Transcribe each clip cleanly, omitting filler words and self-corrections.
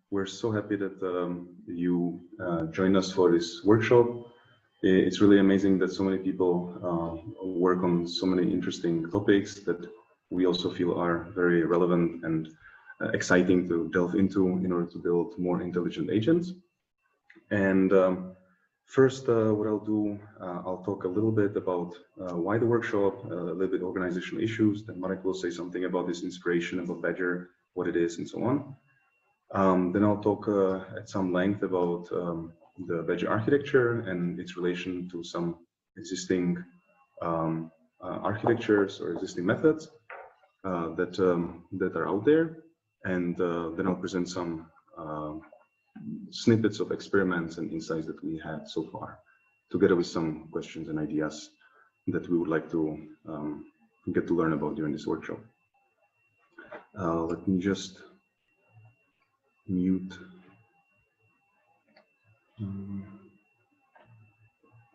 We're so happy that you joined us for this workshop. It's really amazing that so many people work on so many interesting topics that we also feel are very relevant and exciting to delve into in order to build more intelligent agents. And first, what I'll do, I'll talk a little bit about why the workshop, a little bit organizational issues. Then Marek will say something about this inspiration, about Badger, what it is, and so on. Then I'll talk at some length about the Badger architecture and its relation to some existing architectures or existing methods that are out there. And then I'll present some snippets of experiments and insights that we had so far, together with some questions and ideas that we would like to get to learn about during this workshop. Let me just mute.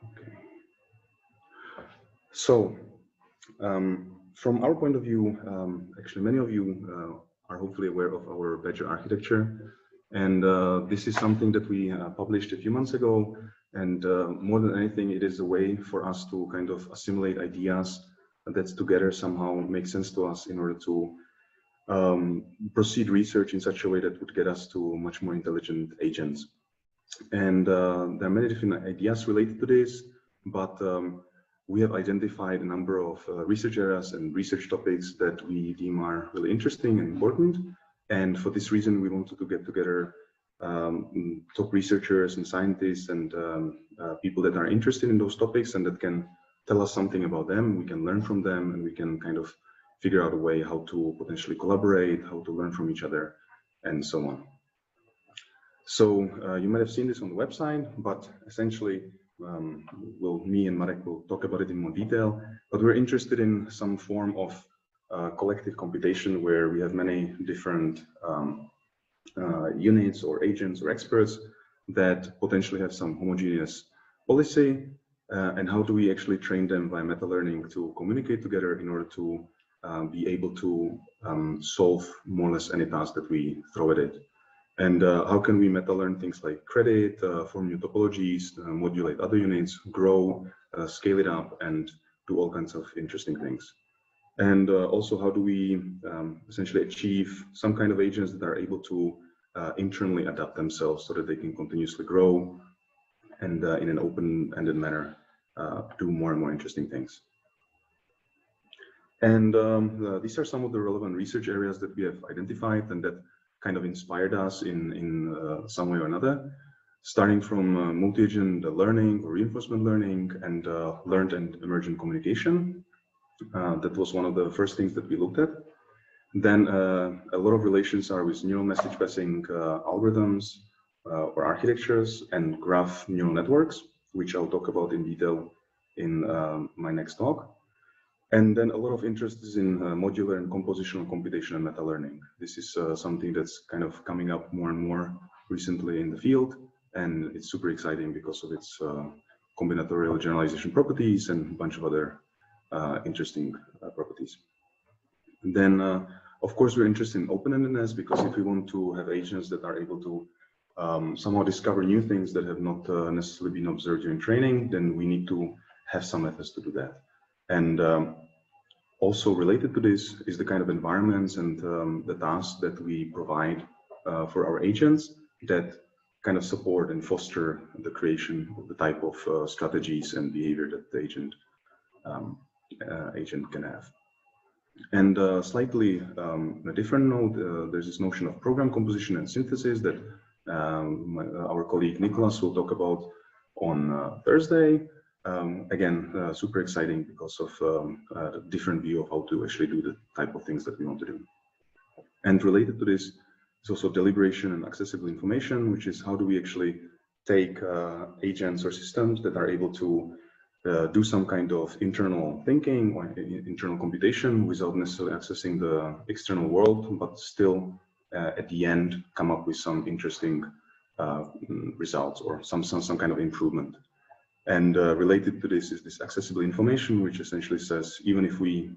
Okay. So, from our point of view, actually many of you are hopefully aware of our Badger architecture. And this is something that we published a few months ago. And more than anything, it is a way for us to kind of assimilate ideas that together somehow make sense to us in order to proceed research in such a way that would get us to much more intelligent agents. And there are many different ideas related to this, but we have identified a number of research areas and research topics that we deem are really interesting and important. And for this reason, we wanted to get together top researchers and scientists and people that are interested in those topics and that can tell us something about them. We can learn from them, and we can kind of figure out a way how to potentially collaborate, how to learn from each other, and so on. So you might have seen this on the website, but essentially, me and Marek will talk about it in more detail. But we're interested in some form of collective computation where we have many different units or agents or experts that potentially have some homogeneous policy, and how do we actually train them by meta-learning to communicate together in order to be able to solve more or less any task that we throw at it. And how can we meta-learn things like credit, form new topologies, modulate other units, grow, scale it up, and do all kinds of interesting things. And also, how do we essentially achieve some kind of agents that are able to internally adapt themselves so that they can continuously grow and in an open-ended manner do more and more interesting things. And these are some of the relevant research areas that we have identified and that kind of inspired us in some way or another, starting from multi-agent learning or reinforcement learning and learned and emergent communication. That was one of the first things that we looked at. Then a lot of relations are with neural message passing algorithms or architectures and graph neural networks, which I'll talk about in detail in my next talk. And then a lot of interest is in modular and compositional computation and meta-learning. This is something that's kind of coming up more and more recently in the field, and it's super exciting because of its combinatorial generalization properties and a bunch of other interesting properties. And then, of course, we're interested in open-endedness because if we want to have agents that are able to somehow discover new things that have not necessarily been observed during training, then we need to have some methods to do that. And also related to this is the kind of environments and the tasks that we provide for our agents that kind of support and foster the creation of the type of strategies and behavior that the agent can have. And slightly a different note, there's this notion of program composition and synthesis that our colleague Nicholas will talk about on Thursday. Again, super exciting because of a different view of how to actually do the type of things that we want to do. And related to this is also deliberation and accessible information, which is how do we actually take agents or systems that are able to do some kind of internal thinking or internal computation without necessarily accessing the external world, but still at the end come up with some interesting results or some kind of improvement. And related to this is this accessible information, which essentially says even if we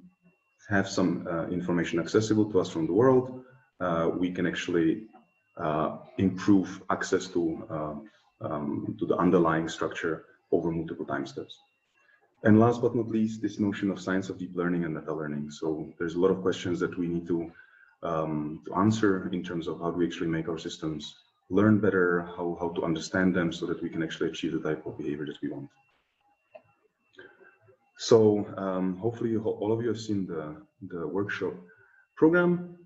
have some information accessible to us from the world, we can actually improve access to the underlying structure over multiple time steps. And last but not least, this notion of science of deep learning and meta learning. So there's a lot of questions that we need to answer in terms of how do we actually make our systems learn better, how to understand them so that we can actually achieve the type of behavior that we want. So hopefully all of you have seen the workshop program.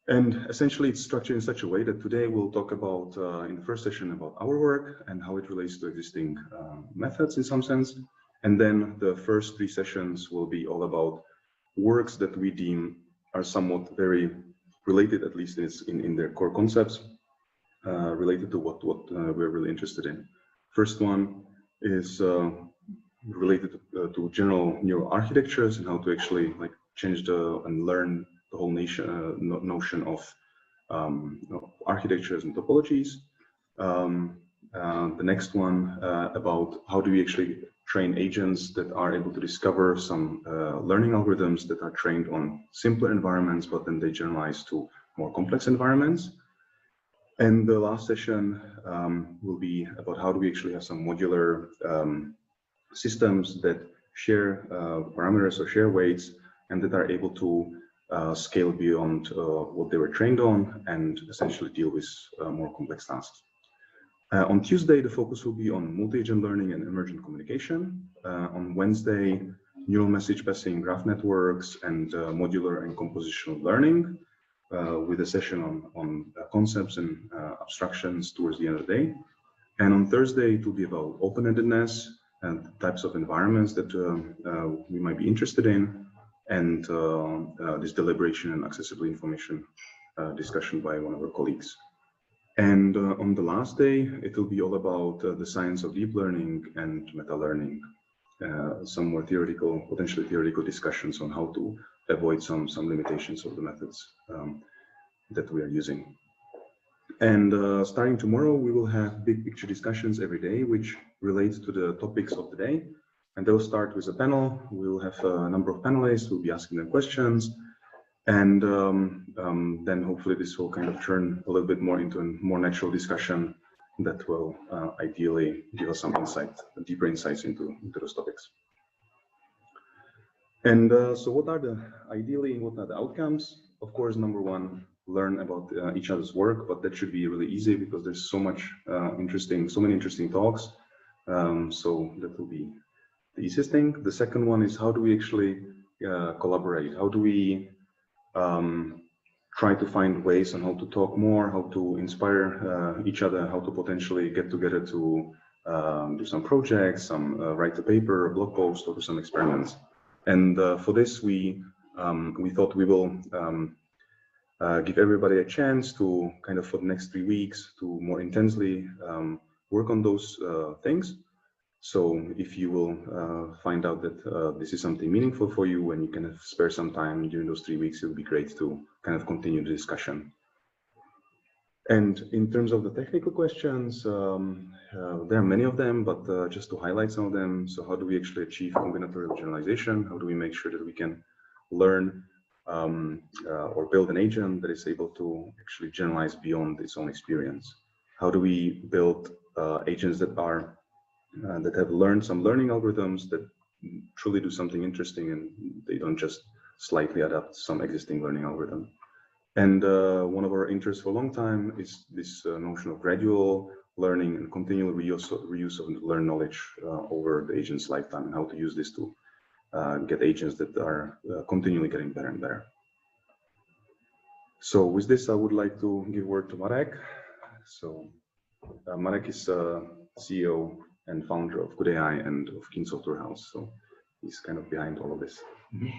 And essentially it's structured in such a way that today we'll talk about, in the first session, about our work and how it relates to existing methods in some sense. And then the first 3 sessions will be all about works that we deem are somewhat very related, at least in their core concepts, related to what we're really interested in. First one is related to general neural architectures and how to actually like change and learn the whole notion of architectures and topologies. The next one about how do we actually train agents that are able to discover some learning algorithms that are trained on simpler environments, but then they generalize to more complex environments. And the last session will be about how do we actually have some modular systems that share parameters or share weights and that are able to scale beyond what they were trained on and essentially deal with more complex tasks. On Tuesday, the focus will be on multi-agent learning and emergent communication. On Wednesday, neural message passing, graph networks, and modular and compositional learning, with a session on concepts and abstractions towards the end of the day. And on Thursday, it will be about open-endedness and types of environments that we might be interested in, and this deliberation and accessible information discussion by one of our colleagues. And on the last day, it will be all about the science of deep learning and meta learning, some more theoretical, potentially theoretical discussions on how to avoid some limitations of the methods that we are using. And starting tomorrow, we will have big picture discussions every day, which relates to the topics of the day. And they'll start with a panel. We will have a number of panelists. We'll be asking them questions. And then hopefully this will kind of turn a little bit more into a more natural discussion that will ideally give us some insight, deeper insights into those topics. And so what are the outcomes? Of course, number one, learn about each other's work, but that should be really easy because there's so many interesting talks. So that will be the easiest thing. The second one is how do we actually collaborate? How do we try to find ways on how to talk more, how to inspire each other, how to potentially get together to do some projects, write a paper, a blog post, or do some experiments. And for this, we thought we will give everybody a chance to kind of for the next 3 weeks to more intensely work on those things. So if you will find out that this is something meaningful for you and you can spare some time during those 3 weeks, it would be great to kind of continue the discussion. And in terms of the technical questions, there are many of them, but just to highlight some of them. So how do we actually achieve combinatorial generalization? How do we make sure that we can learn or build an agent that is able to actually generalize beyond its own experience? How do we build agents that are that have learned some learning algorithms that truly do something interesting and they don't just slightly adapt some existing learning algorithm? And one of our interests for a long time is this notion of gradual learning and continual reuse of learned knowledge over the agent's lifetime, and how to use this to get agents that are continually getting better and better. So with this, I would like to give word to Marek. So Marek is CEO and founder of GoodAI and of Keen Software House. So he's kind of behind all of this.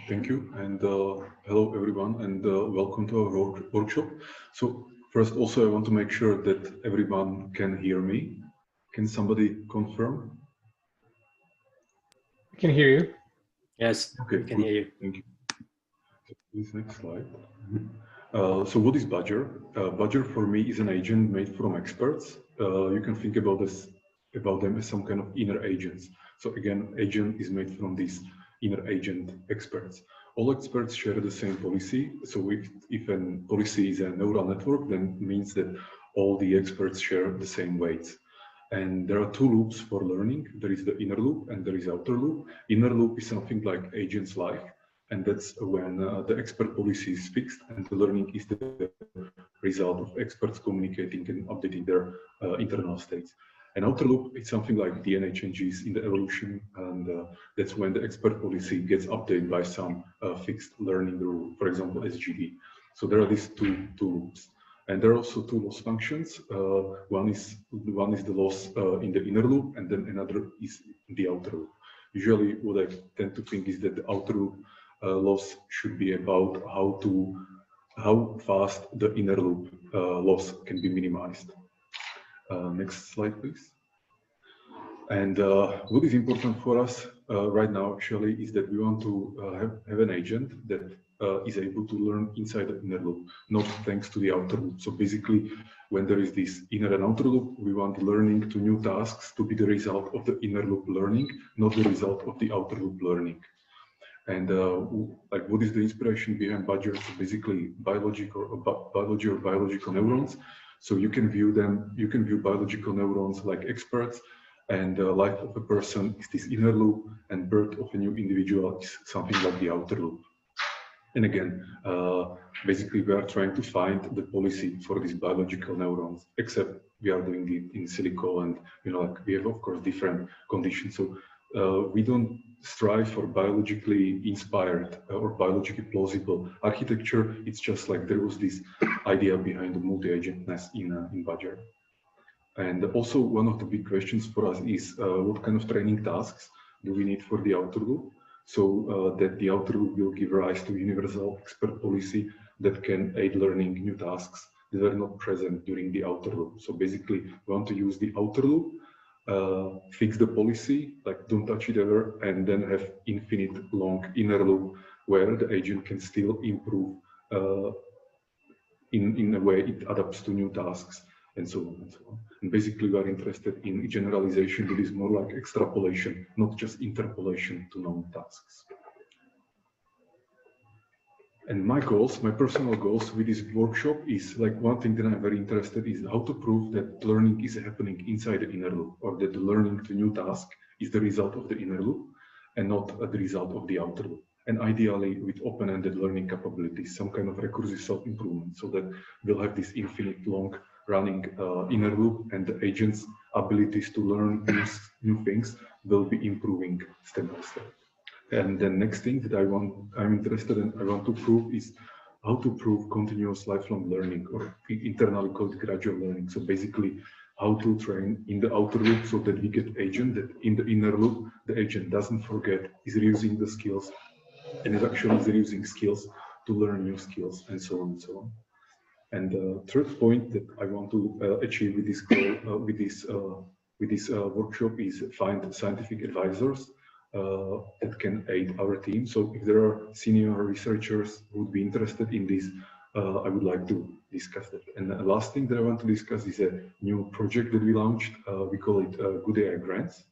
Thank you, and hello everyone, and welcome to our workshop. So first, also I want to make sure that everyone can hear me. Can somebody confirm? I can hear you. Yes, okay, we can hear you. Thank you. This next slide. So what is Badger? Badger for me is an agent made from experts. You can think about them as some kind of inner agents. So again, agent is made from these inner agent experts. All experts share the same policy. So if a policy is a neural network, then it means that all the experts share the same weights. And there are two loops for learning. There is the inner loop and there is outer loop. Inner loop is something like agent's life, and that's when the expert policy is fixed and the learning is the result of experts communicating and updating their internal states. An outer loop is something like DNA changes in the evolution, and that's when the expert policy gets updated by some fixed learning rule, for example, SGD. So there are these two loops. And there are also two loss functions. One is the loss in the inner loop, and then another is in the outer loop. Usually, what I tend to think is that the outer loop loss should be about how fast the inner loop loss can be minimized. Next slide, please. And what is important for us right now, actually, is that we want to have an agent that is able to learn inside the inner loop, not thanks to the outer loop. So basically, when there is this inner and outer loop, we want learning to new tasks to be the result of the inner loop learning, not the result of the outer loop learning. And like, what is the inspiration behind Badger? So basically, biology or biological neurons. So you can view them. You can view biological neurons like experts. And the life of a person is this inner loop, and birth of a new individual is something like the outer loop. And again, basically, we are trying to find the policy for these biological neurons, except we are doing it in silico, and like we have, of course, different conditions. So we don't strive for biologically inspired or biologically plausible architecture. It's just like there was this idea behind the multi-agentness in Badger. And also, one of the big questions for us is what kind of training tasks do we need for the outer loop, so that the outer loop will give rise to universal expert policy that can aid learning new tasks that are not present during the outer loop. So basically, we want to use the outer loop, fix the policy, like don't touch it ever, and then have infinite long inner loop where the agent can still improve in a way it adapts to new tasks, and so on and so on. And basically, we are interested in generalization that is more like extrapolation, not just interpolation to known tasks. And my goals, my personal goals with this workshop is, like, one thing that I'm very interested in is how to prove that learning is happening inside the inner loop, or that the learning to new task is the result of the inner loop and not the result of the outer loop. And ideally with open-ended learning capabilities, some kind of recursive self-improvement, so that we'll have this infinite long running inner loop, and the agent's abilities to learn new things will be improving step by step. And the next thing that I'm interested in, I want to prove is how to prove continuous lifelong learning, or internally called gradual learning. So basically, how to train in the outer loop so that we get agent that in the inner loop, the agent doesn't forget, is reusing the skills, and is actually reusing skills to learn new skills, and so on and so on. And the third point that I want to achieve with this goal, with this workshop, is find scientific advisors that can aid our team. So if there are senior researchers who would be interested in this, I would like to discuss that. And the last thing that I want to discuss is a new project that we launched. We call it GoodAI Grants.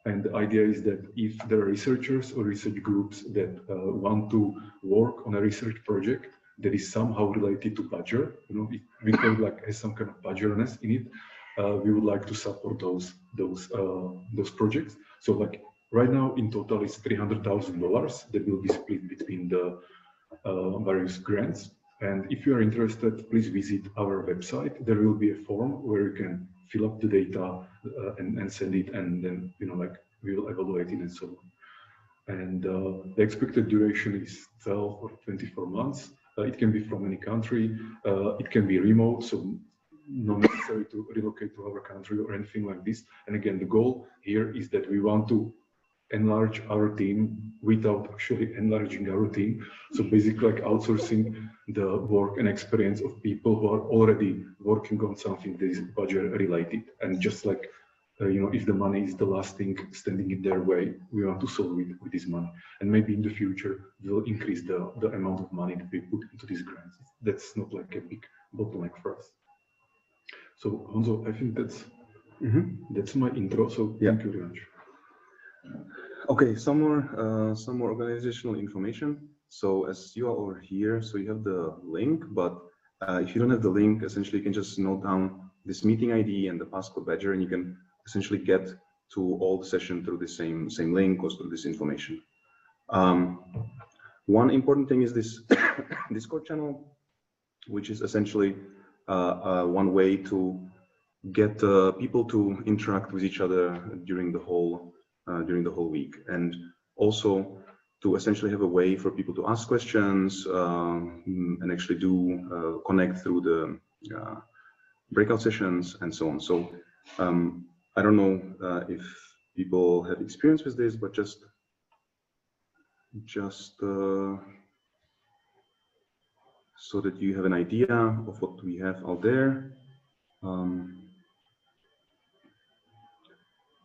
And the idea is that if there are researchers or research groups that want to work on a research project that is somehow related to Badger, we call it like has some kind of Badgerness in it, we would like to support those projects. So like right now in total it's $300,000 that will be split between the various grants. And if you are interested, please visit our website. There will be a form where you can fill up the data and send it, and then we will evaluate it and so on. And the expected duration is 12 or 24 months. It can be from any country. It can be remote, so not necessary to relocate to our country or anything like this. And again, the goal here is that we want to enlarge our team without actually enlarging our team. So basically like outsourcing the work and experience of people who are already working on something that is budget related. And just like, if the money is the last thing standing in their way, we want to solve it with this money. And maybe in the future, we'll increase the amount of money that we put into these grants. That's not like a big bottleneck for us. So Honzo, I think that's my intro. So thank you very much. Okay, some more organizational information. So as you are over here, so you have the link, but if you don't have the link, essentially you can just note down this meeting ID and the passcode badger, and you can essentially get to all the session through the same link or through this information. One important thing is this Discord channel, which is essentially one way to get people to interact with each other during the whole week, and also to essentially have a way for people to ask questions and actually do connect through the breakout sessions and so on. So I don't know if people have experience with this, but just so that you have an idea of what we have out there.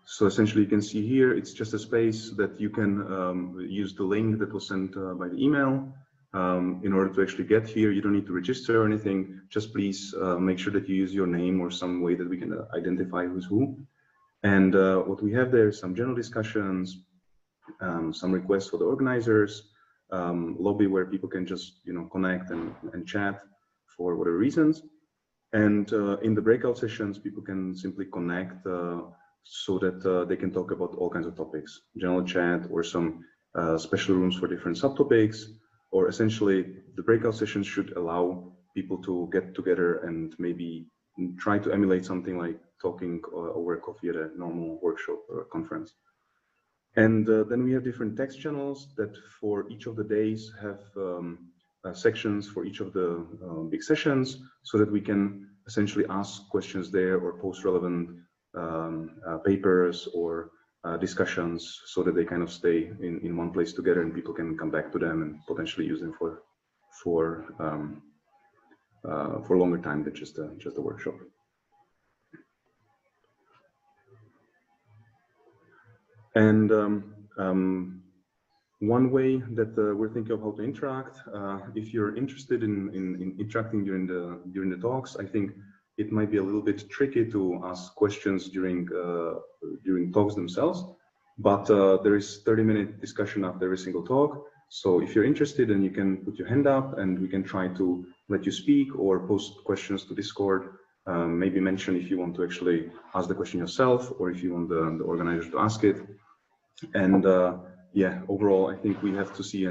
So essentially you can see here, it's just a space that you can use the link that was sent by the email. In order to actually get here, you don't need to register or anything. Just please make sure that you use your name or some way that we can identify who's who. And what we have there is some general discussions, some requests for the organizers, lobby where people can just connect and chat for whatever reasons. And in the breakout sessions, people can simply connect so that they can talk about all kinds of topics, general chat or some special rooms for different subtopics, or essentially the breakout sessions should allow people to get together and maybe try to emulate something like talking over coffee at a normal workshop or a conference. And then we have different text channels that for each of the days have sections for each of the big sessions, so that we can essentially ask questions there or post relevant papers or discussions, so that they kind of stay in one place together and people can come back to them and potentially use them for longer time than just a workshop. And one way that we're thinking of how to interact, if you're interested in interacting during the talks, I think it might be a little bit tricky to ask questions during talks themselves, but there is 30-minute discussion after every single talk. So if you're interested, then you can put your hand up and we can try to let you speak or post questions to Discord. Maybe mention if you want to actually ask the question yourself or if you want the organizers to ask it. And yeah, overall, I think we have to see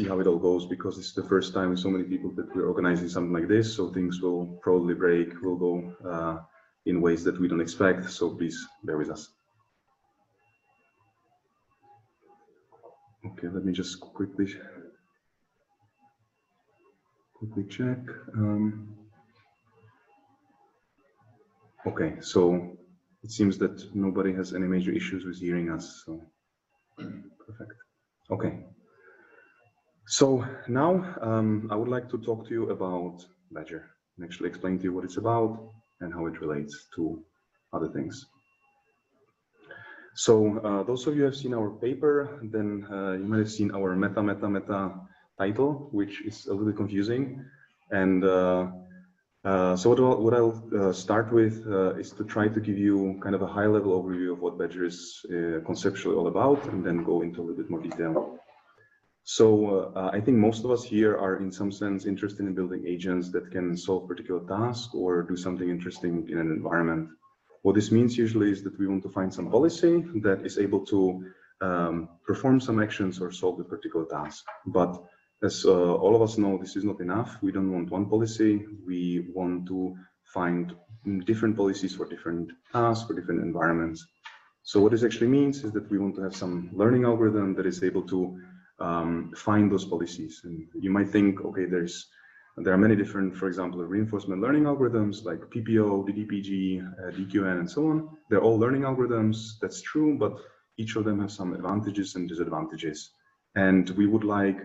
how it all goes, because it's the first time with so many people that we're organizing something like this. So things will probably break, will go in ways that we don't expect. So please bear with us. Okay, let me just quickly check. Okay, so it seems that nobody has any major issues with hearing us. So perfect. Okay. So now I would like to talk to you about Badger and actually explain to you what it's about and how it relates to other things. So those of you who have seen our paper, then you might have seen our meta title, which is a little bit confusing. And so what I'll start with is to try to give you kind of a high-level overview of what Badger is conceptually all about, and then go into a little bit more detail. So I think most of us here are in some sense interested in building agents that can solve particular tasks or do something interesting in an environment. What this means usually is that we want to find some policy that is able to perform some actions or solve a particular task. But as all of us know, this is not enough. We don't want one policy. We want to find different policies for different tasks, for different environments. So what this actually means is that we want to have some learning algorithm that is able to find those policies. And you might think, okay, there are many different, for example, reinforcement learning algorithms like PPO, DDPG, DQN, and so on. They're all learning algorithms. That's true, but each of them have some advantages and disadvantages. And we would like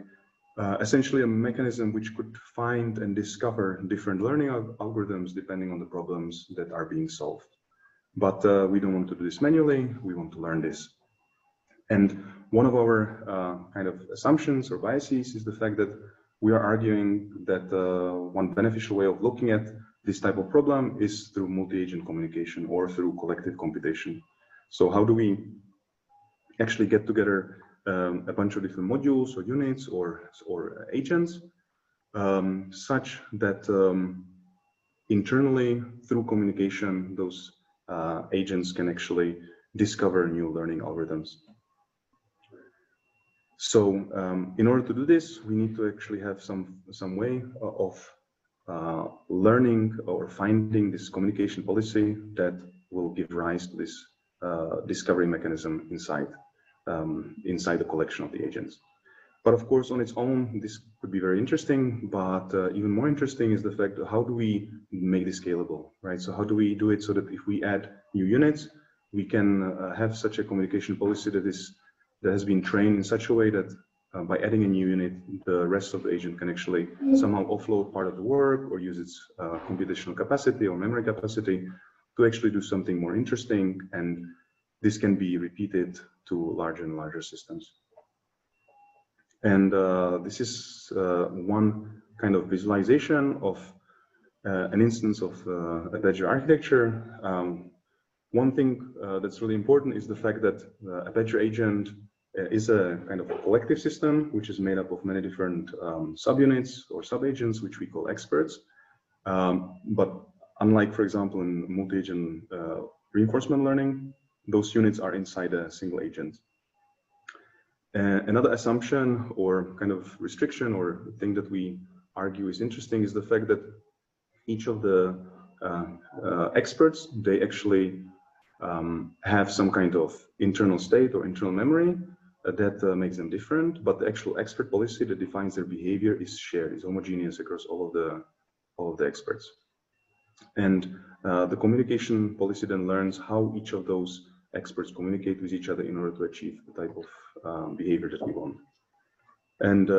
essentially a mechanism which could find and discover different learning algorithms depending on the problems that are being solved. But we don't want to do this manually. We want to learn this. And one of our kind of assumptions or biases is the fact that we are arguing that one beneficial way of looking at this type of problem is through multi-agent communication or through collective computation. So how do we actually get together a bunch of different modules or units or agents such that internally, through communication, those agents can actually discover new learning algorithms. So in order to do this, we need to actually have some way of learning or finding this communication policy that will give rise to this discovery mechanism inside the collection of the agents. But of course, on its own, this could be very interesting, but even more interesting is the fact of how do we make this scalable, right? So how do we do it so that if we add new units, we can have such a communication policy that has been trained in such a way that by adding a new unit, the rest of the agent can actually somehow offload part of the work or use its computational capacity or memory capacity to actually do something more interesting. And this can be repeated to larger and larger systems. And this is one kind of visualization of an instance of Apache architecture. One thing that's really important is the fact that Apache agent is a kind of a collective system, which is made up of many different subunits or subagents, which we call experts. But unlike, for example, in multi-agent reinforcement learning, those units are inside a single agent. Another assumption or kind of restriction or thing that we argue is interesting is the fact that each of the experts, they actually have some kind of internal state or internal memory that makes them different, but the actual expert policy that defines their behavior is shared, is homogeneous across all of the experts. And the communication policy then learns how each of those experts communicate with each other in order to achieve the type of behavior that we want. And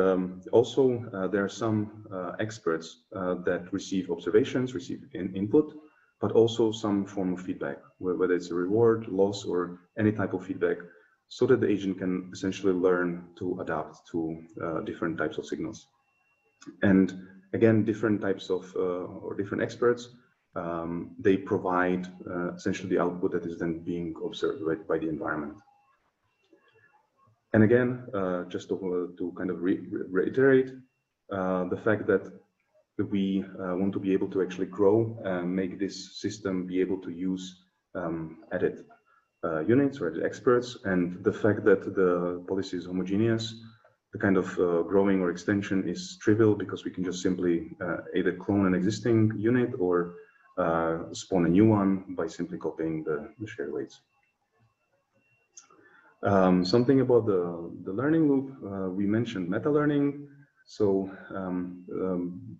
also, there are some experts that receive observations, receive input, but also some form of feedback, whether it's a reward, loss, or any type of feedback, so that the agent can essentially learn to adapt to different types of signals. And again, different types of, or different experts, they provide essentially the output that is then being observed by the environment. And again, just to kind of reiterate the fact that we want to be able to actually grow and make this system be able to use added units or added experts, and the fact that the policy is homogeneous, the kind of growing or extension is trivial because we can just simply either clone an existing unit or spawn a new one by simply copying the shared weights. Something about the learning loop, we mentioned meta-learning. So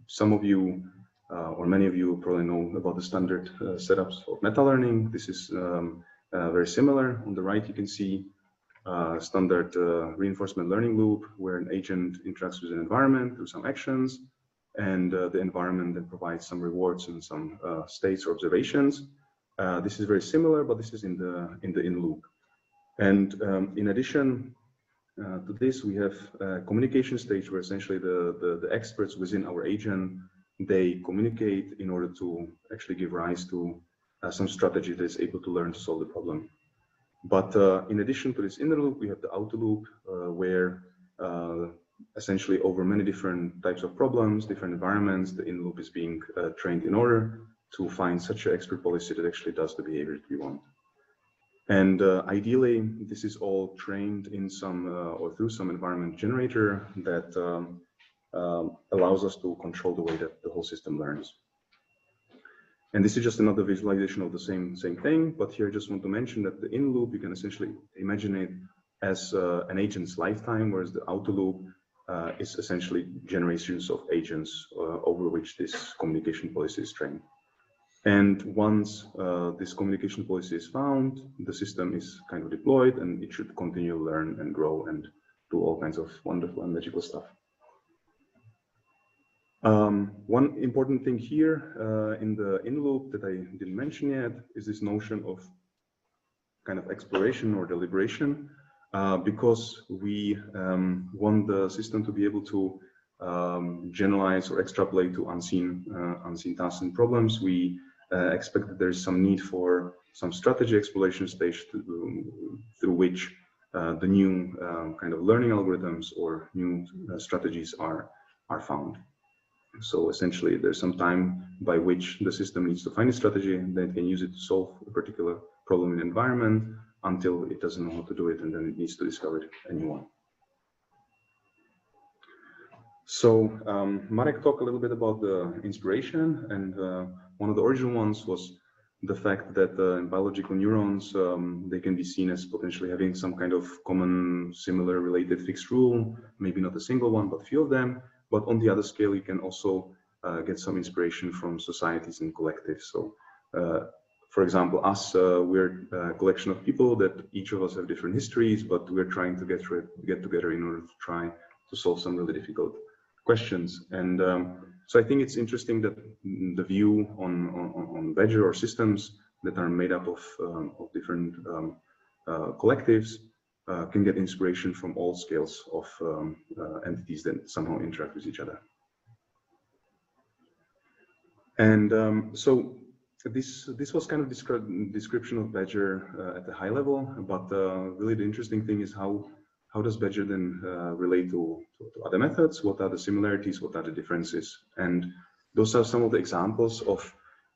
some of you or many of you probably know about the standard setups of meta-learning. This is very similar. On the right, you can see standard reinforcement learning loop where an agent interacts with an environment through some actions, and the environment then provides some rewards and some states or observations. This is very similar, but this is in the in loop. And in addition to this, we have a communication stage where essentially the experts within our agent, they communicate in order to actually give rise to some strategy that is able to learn to solve the problem. But in addition to this inner loop, we have the outer loop where essentially over many different types of problems, different environments, the inner loop is being trained in order to find such an expert policy that actually does the behavior that we want. And ideally, this is all trained in some or through some environment generator that allows us to control the way that the whole system learns. And this is just another visualization of the same thing, but here I just want to mention that the in loop, you can essentially imagine it as an agent's lifetime, whereas the outer loop is essentially generations of agents over which this communication policy is trained. And once this communication policy is found, the system is kind of deployed and it should continue to learn and grow and do all kinds of wonderful and magical stuff. One important thing here in the in loop that I didn't mention yet is this notion of kind of exploration or deliberation, because we want the system to be able to generalize or extrapolate to unseen tasks and problems. We expect that there is some need for some strategy exploration stage through which the new kind of learning algorithms or new strategies are found. So essentially, there's some time by which the system needs to find a strategy, and then it can use it to solve a particular problem in the environment until it doesn't know how to do it, and then it needs to discover a new one. So Marek talked a little bit about the inspiration, and one of the original ones was the fact that in biological neurons, they can be seen as potentially having some kind of common, similar, related fixed rule, maybe not a single one, but a few of them. But on the other scale, you can also get some inspiration from societies and collectives. So, for example, us, we're a collection of people that each of us have different histories, but we're trying to get together in order to try to solve some really difficult questions. And so I think it's interesting that the view on Badger or systems that are made up of different collectives can get inspiration from all scales of entities that somehow interact with each other. And so this was kind of description of Badger at a high level, but really the interesting thing is how does Badger then relate to other methods? What are the similarities? What are the differences? And those are some of the examples of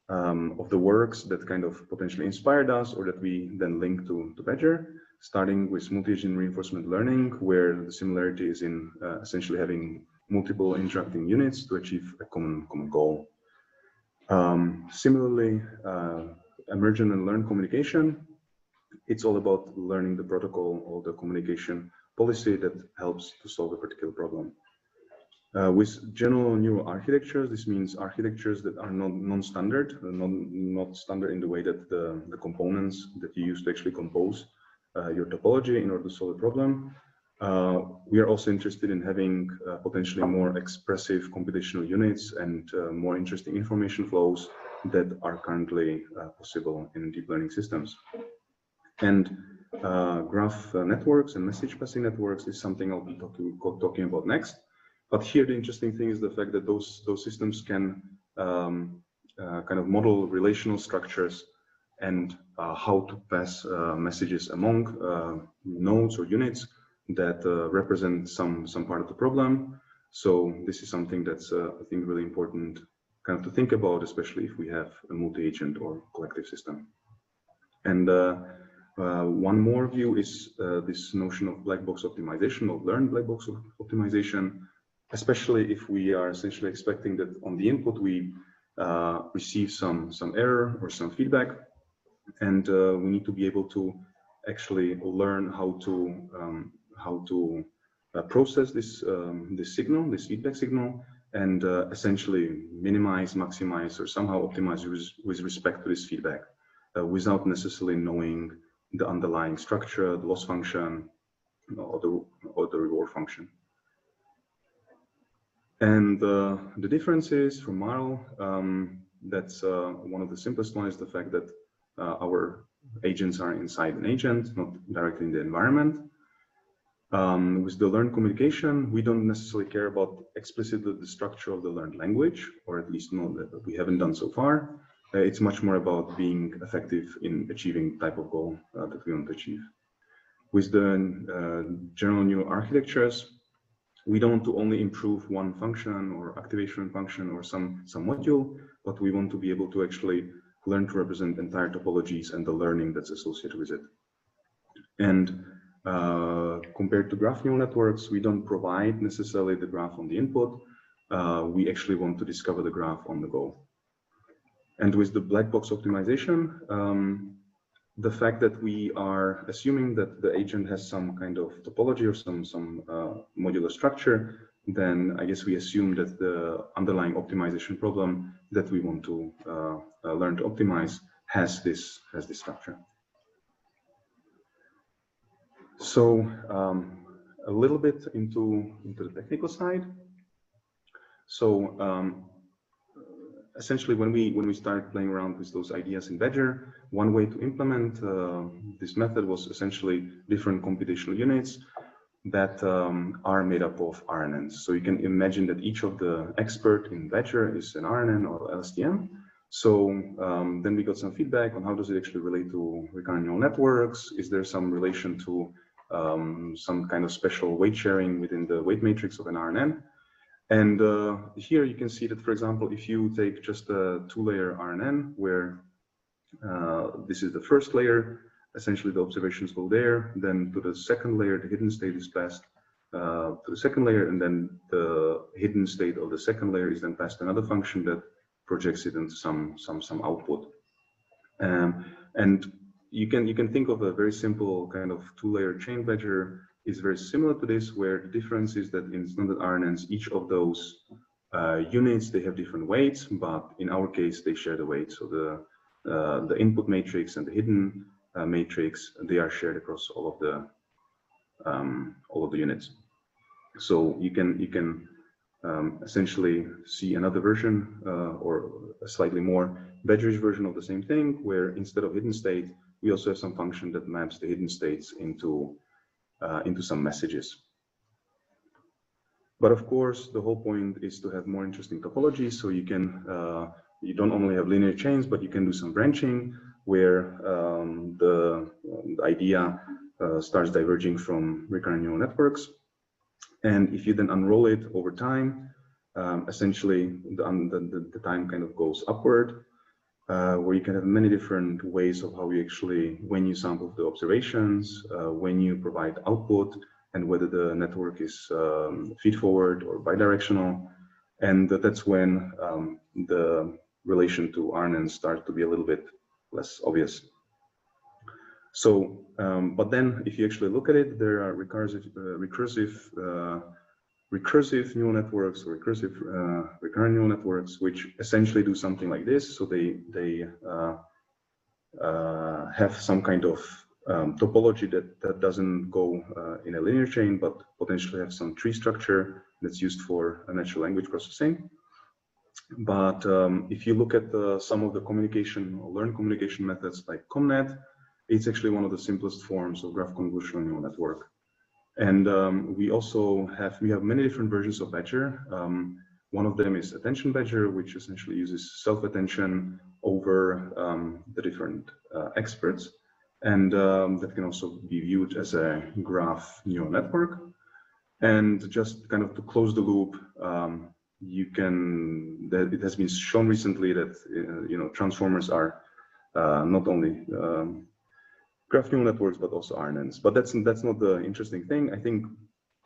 the works that kind of potentially inspired us or that we then link to Badger, starting with multi-agent reinforcement learning, where the similarity is in essentially having multiple interacting units to achieve a common goal. Similarly, emergent and learned communication, it's all about learning the protocol or the communication policy that helps to solve a particular problem. With general neural architectures, this means architectures that are non-standard, not standard in the way that the components that you use to actually compose your topology in order to solve a problem. We are also interested in having potentially more expressive computational units and more interesting information flows that are currently possible in deep learning systems. And graph networks and message passing networks is something I'll be talking about next. But here the interesting thing is the fact that those systems can kind of model relational structures and how to pass messages among nodes or units that represent some part of the problem. So this is something that's I think really important kind of to think about, especially if we have a multi-agent or collective system. And one more view is this notion of black box optimization, of learned black box optimization, especially if we are essentially expecting that on the input we receive some error or some feedback, and we need to be able to actually learn how to process this signal, this feedback signal, and essentially minimize, maximize, or somehow optimize with respect to this feedback, without necessarily knowing the underlying structure, the loss function, or the reward function. And the differences from Marl, that's one of the simplest ones, is the fact that our agents are inside an agent, not directly in the environment. With the learned communication, we don't necessarily care about explicitly the structure of the learned language, or at least not that we haven't done so far. It's much more about being effective in achieving the type of goal that we want to achieve. With the general neural architectures, we don't want to only improve one function or activation function or some module, but we want to be able to actually learn to represent entire topologies and the learning that's associated with it. And compared to graph neural networks, we don't provide necessarily the graph on the input. We actually want to discover the graph on the go. And with the black box optimization, the fact that we are assuming that the agent has some kind of topology or some modular structure, then I guess we assume that the underlying optimization problem that we want to learn to optimize has this structure. So a little bit into the technical side. So essentially, when we started playing around with those ideas in Badger, one way to implement this method was essentially different computational units that are made up of RNNs. So you can imagine that each of the expert in Badger is an RNN or LSTM. So then we got some feedback on how does it actually relate to recurrent neural networks? Is there some relation to some kind of special weight sharing within the weight matrix of an RNN? And here you can see that, for example, if you take just a 2-layer RNN, where this is the first layer, essentially the observations go there, then to the second layer, the hidden state is passed to the second layer, and then the hidden state of the second layer is then passed to another function that projects it into some output. And you can think of a very simple kind of 2-layer chain badger is very similar to this, where the difference is that in standard RNNs, each of those units, they have different weights, but in our case, they share the weight. So the input matrix and the hidden matrix, they are shared across all of the units. So you can essentially see another version or a slightly more badgerish version of the same thing, where instead of hidden state, we also have some function that maps the hidden states into some messages. But of course, the whole point is to have more interesting topology. So you can you don't only have linear chains, but you can do some branching where the idea starts diverging from recurrent neural networks. And if you then unroll it over time, essentially the time kind of goes upward, where you can have many different ways of how you actually, when you sample the observations, when you provide output, and whether the network is feed-forward or bidirectional. And that's when the relation to RNN starts to be a little bit less obvious. So, but then if you actually look at it, there are recursive neural networks or recurrent neural networks, which essentially do something like this. So they have some kind of topology that doesn't go in a linear chain, but potentially have some tree structure that's used for natural language processing. But if you look at some of the communication or learned communication methods like ComNet, it's actually one of the simplest forms of graph convolutional neural network. And we have many different versions of Badger. One of them is attention Badger, which essentially uses self-attention over the different experts. And that can also be viewed as a graph neural network. And just kind of to close the loop, it has been shown recently that transformers are not only graph neural networks, but also RNNs. But that's not the interesting thing. I think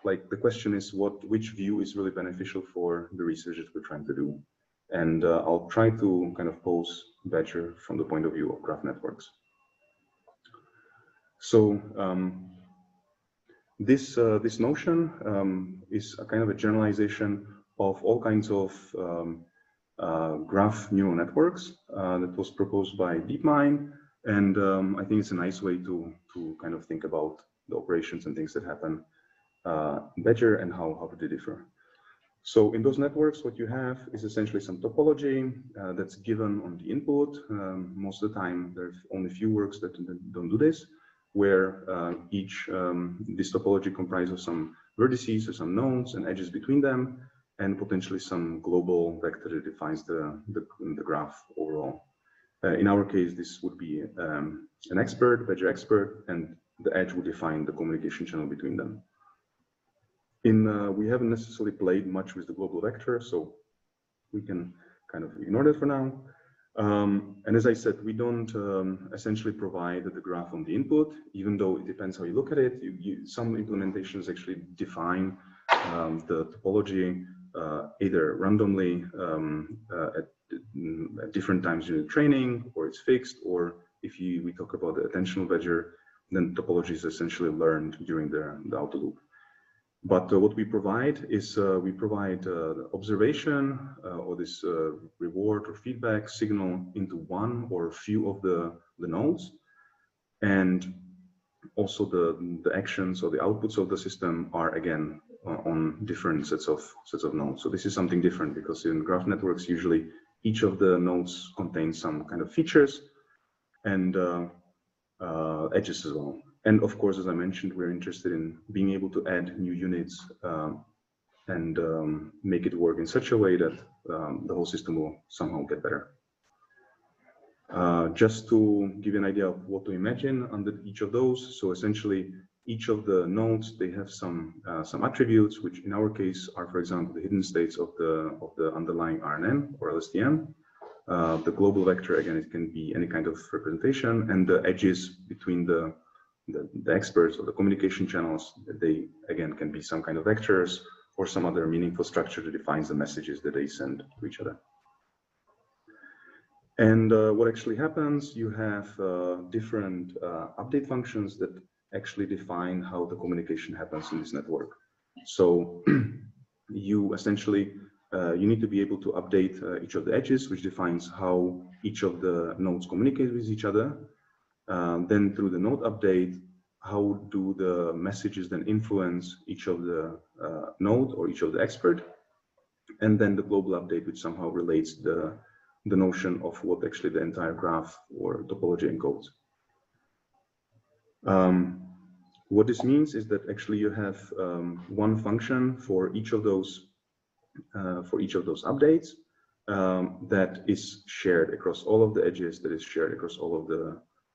like the question is which view is really beneficial for the research that we're trying to do. And I'll try to kind of pose Badger from the point of view of graph networks. So this notion is a kind of a generalization of all kinds of graph neural networks that was proposed by DeepMind. And I think it's a nice way to kind of think about the operations and things that happen in Badger and how they differ. So in those networks, what you have is essentially some topology that's given on the input. Most of the time, there's only a few works that don't do this, where this topology comprises of some vertices or some nodes and edges between them, and potentially some global vector that defines the graph overall. In our case, this would be an expert, Badger expert, and the edge would define the communication channel between them. We haven't necessarily played much with the global vector, so we can kind of ignore that for now. And as I said, we don't essentially provide the graph on the input, even though it depends how you look at it. Some implementations actually define the topology either randomly at different times during training, or it's fixed, or if we talk about the attentional Badger, then topology is essentially learned during the outer loop. But what we provide is we provide observation or this reward or feedback signal into one or a few of the nodes, and also the actions or the outputs of the system are again on different sets of nodes. So this is something different, because in graph networks usually each of the nodes contains some kind of features and edges as well. And of course, as I mentioned, we're interested in being able to add new units and make it work in such a way that the whole system will somehow get better. Just to give you an idea of what to imagine under each of those. So essentially, each of the nodes, they have some attributes, which in our case are, for example, the hidden states of the underlying RNN or LSTM. The global vector, again, it can be any kind of representation, and the edges between the experts or the communication channels, they again can be some kind of vectors or some other meaningful structure that defines the messages that they send to each other. And what actually happens, you have different update functions that actually define how the communication happens in this network. So you essentially, you need to be able to update each of the edges, which defines how each of the nodes communicate with each other. Then through the node update, how do the messages then influence each of the node or each of the expert? And then the global update, which somehow relates the notion of what actually the entire graph or topology encodes. What this means is that actually you have one function for each of those updates that is shared across all of the edges, that is shared across all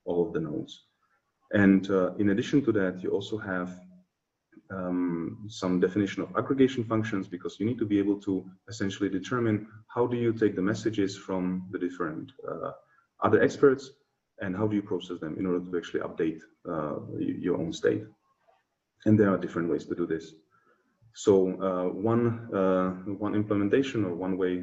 of the nodes. And in addition to that, you also have some definition of aggregation functions, because you need to be able to essentially determine how do you take the messages from the different other experts and how do you process them in order to actually update your own state. And there are different ways to do this. So one implementation or one way,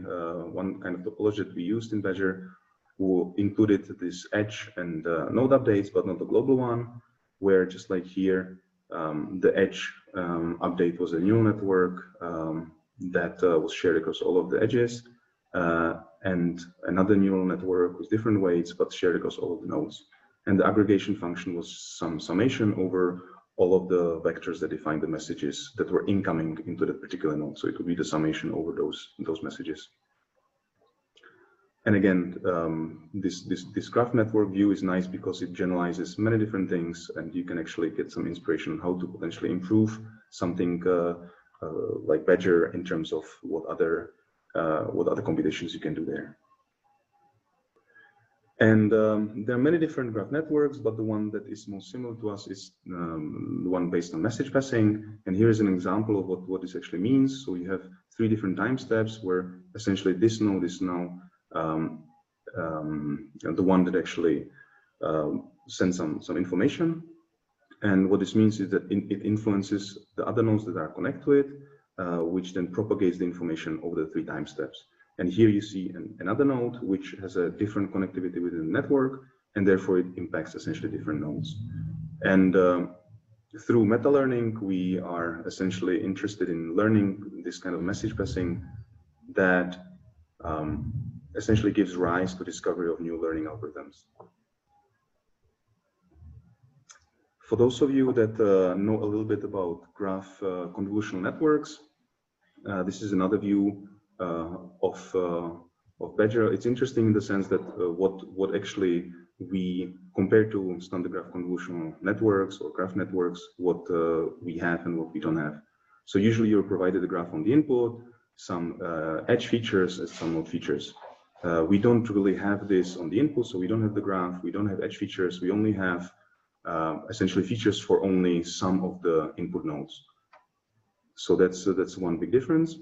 one kind of topology that we used in Badger who included this edge and node updates, but not the global one, where just like here, the edge update was a neural network that was shared across all of the edges, and another neural network with different weights, but shared across all of the nodes. And the aggregation function was some summation over all of the vectors that define the messages that were incoming into that particular node. So it would be the summation over those messages. And again, this graph network view is nice because it generalizes many different things, and you can actually get some inspiration on how to potentially improve something like Badger in terms of what other computations you can do there. And there are many different graph networks, but the one that is most similar to us is the one based on message passing. And here is an example of what this actually means. So you have 3 different time steps where essentially this node is now the one that actually sends some information. And what this means is that it influences the other nodes that are connected to it, which then propagates the information over the 3 time steps. And here you see another node which has a different connectivity within the network, and therefore it impacts essentially different nodes. And through meta learning, we are essentially interested in learning this kind of message passing that essentially gives rise to discovery of new learning algorithms. For those of you that know a little bit about graph convolutional networks, this is another view of Badger. It's interesting in the sense that what actually we compare to standard graph convolutional networks or graph networks, what we have and what we don't have. So usually you're provided a graph on the input, some edge features and some node features. We don't really have this on the input, so we don't have the graph, we don't have edge features, we only have essentially features for only some of the input nodes. So that's one big difference.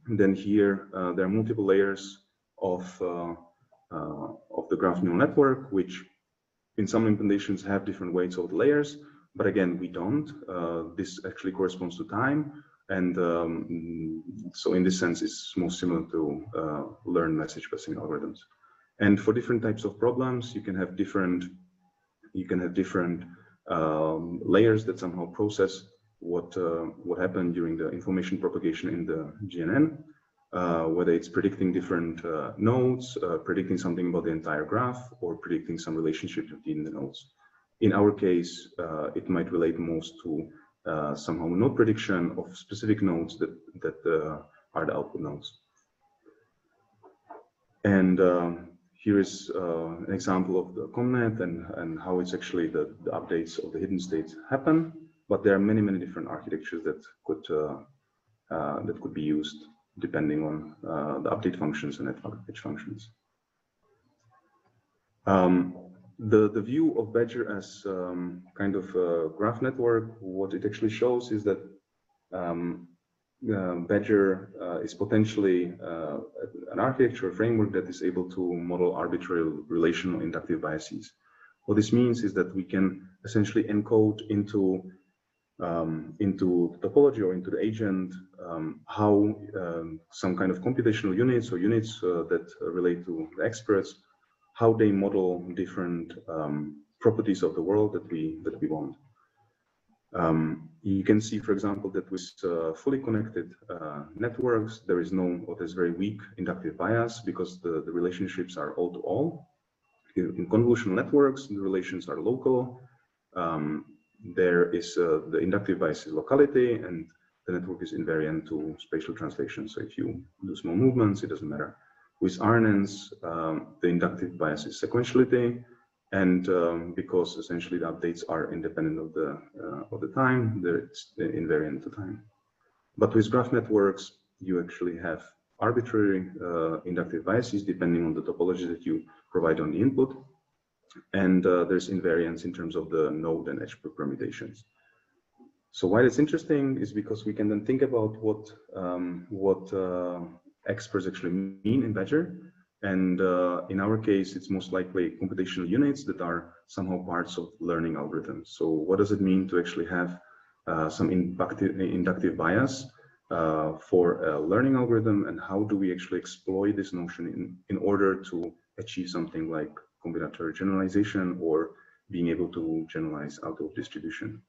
And then here there are multiple layers of the graph neural network, which in some implementations have different weights of the layers, but again we don't. This actually corresponds to time, and so in this sense it's most similar to learn message passing algorithms. And for different types of problems, you can have different layers that somehow process what happened during the information propagation in the GNN, whether it's predicting different nodes, predicting something about the entire graph, or predicting some relationship between the nodes. In our case, it might relate most to somehow node prediction of specific nodes that are the output nodes. And here is an example of the ComNet and how it's actually the updates of the hidden states happen. But there are many different architectures that could be used depending on the update functions and edge functions. The view of Badger as kind of a graph network, what it actually shows is that Badger is potentially an architecture framework that is able to model arbitrary relational inductive biases. What this means is that we can essentially encode into topology or into the agent how some kind of computational units or units that relate to the experts, how they model different properties of the world that we want. You can see, for example, that with fully connected networks, there is no, or there's very weak inductive bias because the relationships are all to all. In convolutional networks, the relations are local. There is the inductive bias is locality, and the network is invariant to spatial translation. So if you do small movements, it doesn't matter. With RNNs, the inductive bias is sequentiality, and because essentially the updates are independent of the time, it's invariant to time. But with graph networks, you actually have arbitrary inductive biases depending on the topology that you provide on the input, and there's invariance in terms of the node and edge permutations. So why it's interesting is because we can then think about what experts actually mean in Badger. And in our case, it's most likely computational units that are somehow parts of learning algorithms. So what does it mean to actually have some inductive bias for a learning algorithm, and how do we actually exploit this notion in order to achieve something like combinatorial generalization or being able to generalize out of distribution?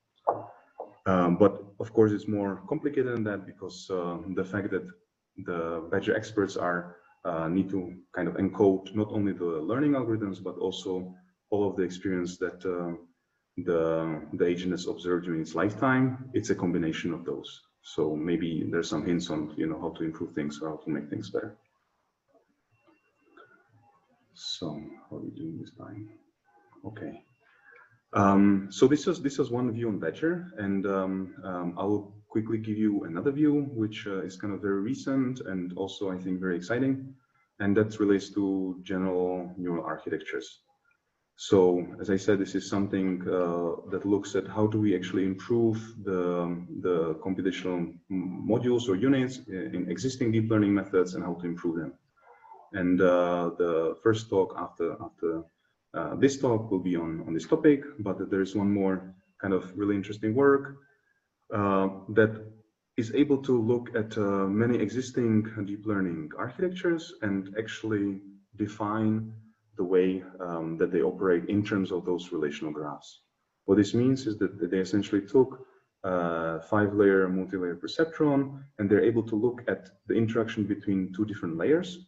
But of course, it's more complicated than that because the fact that the Badger experts need to kind of encode not only the learning algorithms, but also all of the experience that the agent has observed during its lifetime. It's a combination of those. So maybe there's some hints on how to improve things or how to make things better. So how are we doing this time? Okay. So this was one view on Badger, and I'll quickly give you another view, which is kind of very recent and also I think very exciting, and that relates to general neural architectures. So as I said, this is something that looks at how do we actually improve the computational modules or units in existing deep learning methods and how to improve them. And the first talk after this talk will be on this topic, but there is one more kind of really interesting work that is able to look at many existing deep learning architectures and actually define the way that they operate in terms of those relational graphs. What this means is that they essentially took a 5-layer multi-layer perceptron, and they're able to look at the interaction between two different layers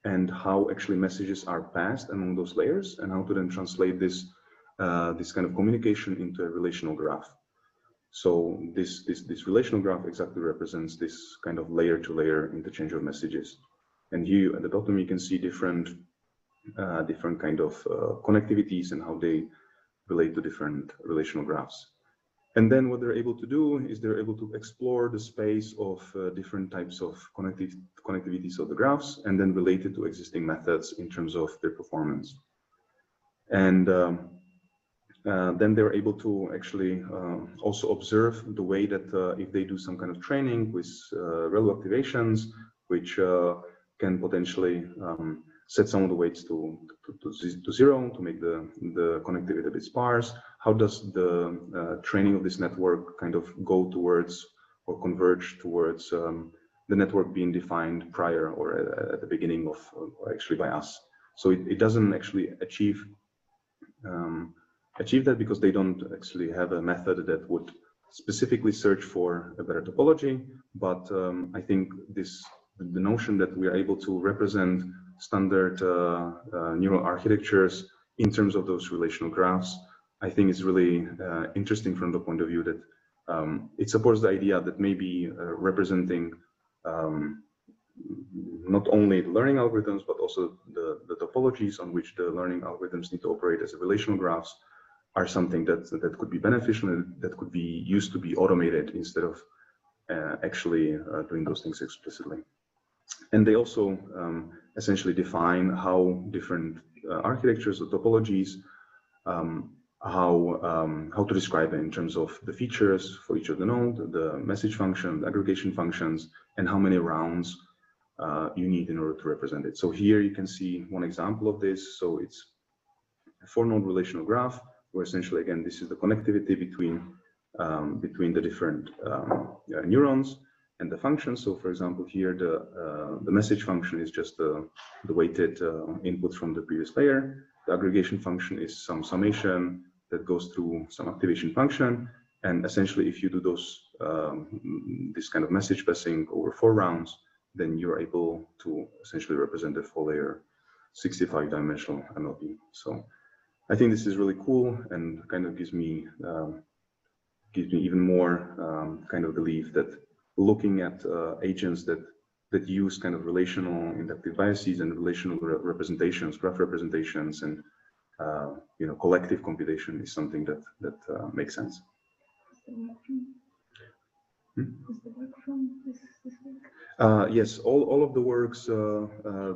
and how actually messages are passed among those layers, and how to then translate this kind of communication into a relational graph. So this relational graph exactly represents this kind of layer-to-layer interchange of messages. And here at the bottom you can see different kind of connectivities and how they relate to different relational graphs. And then what they're able to do is they're able to explore the space of different types of connectivities of the graphs and then relate it to existing methods in terms of their performance. And then they're able to actually also observe the way that if they do some kind of training with ReLU activations, which can potentially set some of the weights to 0 to make the connectivity a bit sparse. How does the training of this network kind of go towards or converge towards the network being defined prior or at the beginning of, or actually by us? So it doesn't actually achieve that because they don't actually have a method that would specifically search for a better topology. But I think the notion that we are able to represent standard neural architectures in terms of those relational graphs, I think is really interesting from the point of view that it supports the idea that maybe representing not only the learning algorithms, but also the topologies on which the learning algorithms need to operate as a relational graphs are something that could be beneficial and that could be used to be automated instead of actually doing those things explicitly. And they also essentially define how different architectures or topologies, how to describe it in terms of the features for each of the node, the message function, the aggregation functions, and how many rounds you need in order to represent it. So here you can see one example of this. So it's a 4-node relational graph, where essentially, again, this is the connectivity between the different neurons and the functions. So, for example, here the message function is just the weighted input from the previous layer. The aggregation function is some summation that goes through some activation function. And essentially, if you do those this kind of message passing over 4 rounds, then you're able to essentially represent the full layer 65-dimensional MLP. So I think this is really cool and kind of gives me even more kind of belief that looking at agents that use kind of relational inductive biases and relational representations, graph representations, and you know, collective computation is something that makes sense. Yes, all of the works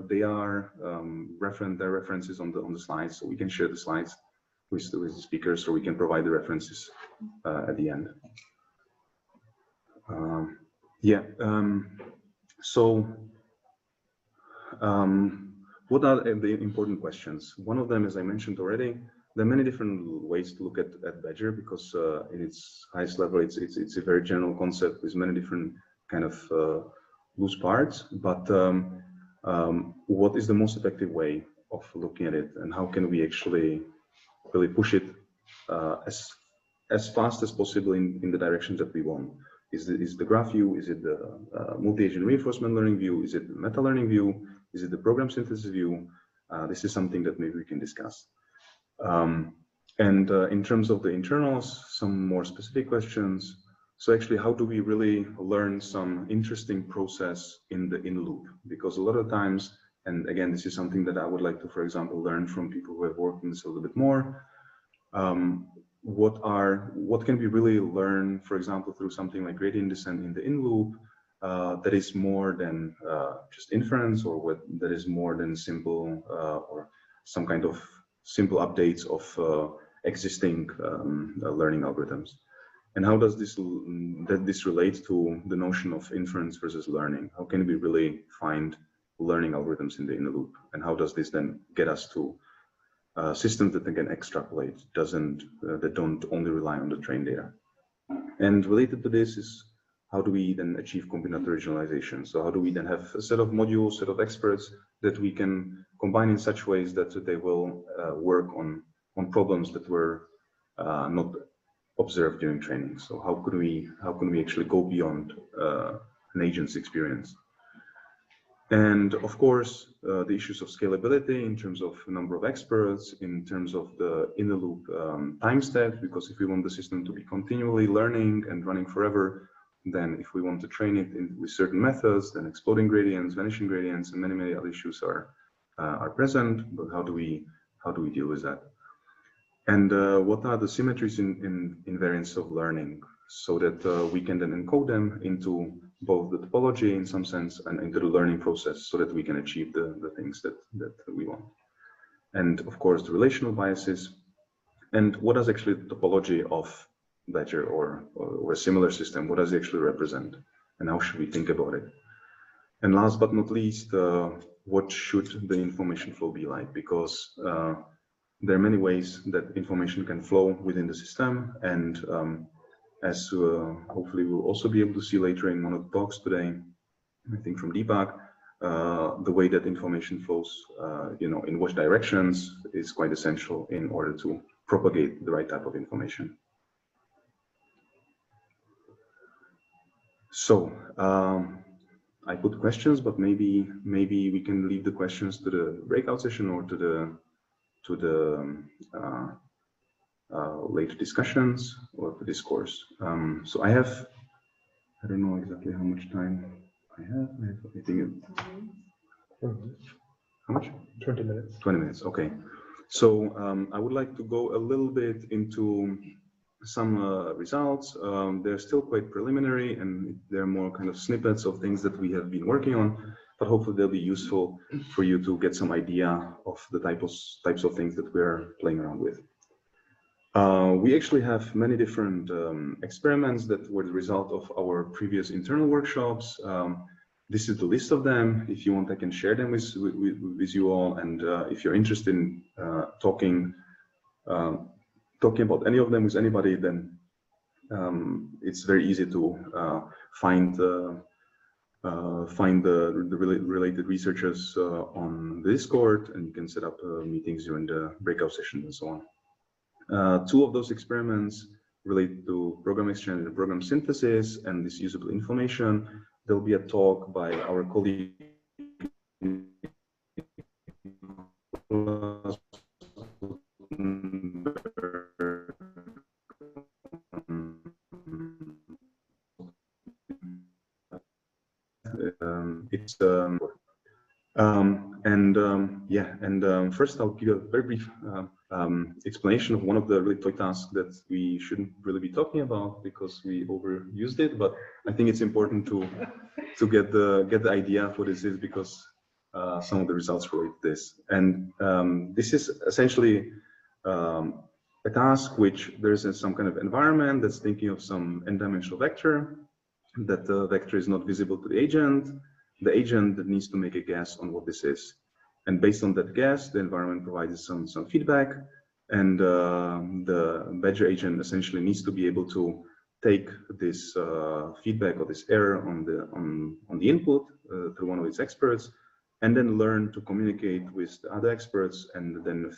they are references on the slides, so we can share the slides with the speakers, or we can provide the references at the end. What are the important questions? One of them, as I mentioned already, there are many different ways to look at Badger, because in its highest level, it's a very general concept with many different kind of loose parts. But what is the most effective way of looking at it, and how can we actually really push it as fast as possible in the directions that we want? Is the graph view? Is it the multi-agent reinforcement learning view? Is it the meta learning view? Is it the program synthesis view? This is something that maybe we can discuss. In terms of the internals, some more specific questions. So actually, how do we really learn some interesting process in the in-loop? Because a lot of times, and again, this is something that I would like to, for example, learn from people who have worked in this a little bit more. What can we really learn, for example, through something like gradient descent in the in-loop that is more than just inference, or that is more than simple or some kind of simple updates of existing learning algorithms? And how does this relate to the notion of inference versus learning? How can we really find learning algorithms in the inner loop? And how does this then get us to systems that can extrapolate, that don't only rely on the trained data? And related to this is, how do we then achieve combinatorial generalization? So how do we then have a set of modules, set of experts that we can combine in such ways that they will work on problems that were not observed during training? So how can we actually go beyond an agent's experience? And of course, the issues of scalability in terms of number of experts, in terms of the inner loop time step, because if we want the system to be continually learning and running forever, then if we want to train it with certain methods, then exploding gradients, vanishing gradients, and many other issues are present. But how do we deal with that? And what are the symmetries in invariance of learning, so that we can then encode them into both the topology in some sense and into the learning process, so that we can achieve the things that we want? And of course, the relational biases, and what does actually the topology of Badger or a similar system, what does it actually represent, and how should we think about it? And last but not least, what should the information flow be like? Because there are many ways that information can flow within the system, and as hopefully we'll also be able to see later in one of the talks today, I think from Deepak, the way that information flows, in which directions is quite essential in order to propagate the right type of information. So I put questions, but maybe we can leave the questions to the breakout session or to the later discussions or the discourse. So I don't know exactly how much time I have. I think how much? 20 minutes. 20 minutes, okay. So I would like to go a little bit into some results. They're still quite preliminary, and they're more kind of snippets of things that we have been working on. but hopefully they'll be useful for you to get some idea of the types of things that we're playing around with. We actually have many different experiments that were the result of our previous internal workshops. This is the list of them. If you want, I can share them with you all. And if you're interested in talking about any of them with anybody, then it's very easy to find the related researchers on the Discord, and you can set up meetings during the breakout sessions and so on. Two of those experiments relate to program exchange and program synthesis and this usable information. There'll be a talk by our colleague first I'll give you a very brief explanation of one of the really toy tasks that we shouldn't really be talking about because we overused it, but I think it's important to get the idea of what this is, because some of the results relate to this. And this is essentially a task which there's some kind of environment that's thinking of some n-dimensional vector. That the vector is not visible to the agent. The agent needs to make a guess on what this is. And based on that guess, the environment provides some feedback, and the Badger agent essentially needs to be able to take this feedback or this error on the input through one of its experts, and then learn to communicate with the other experts. And then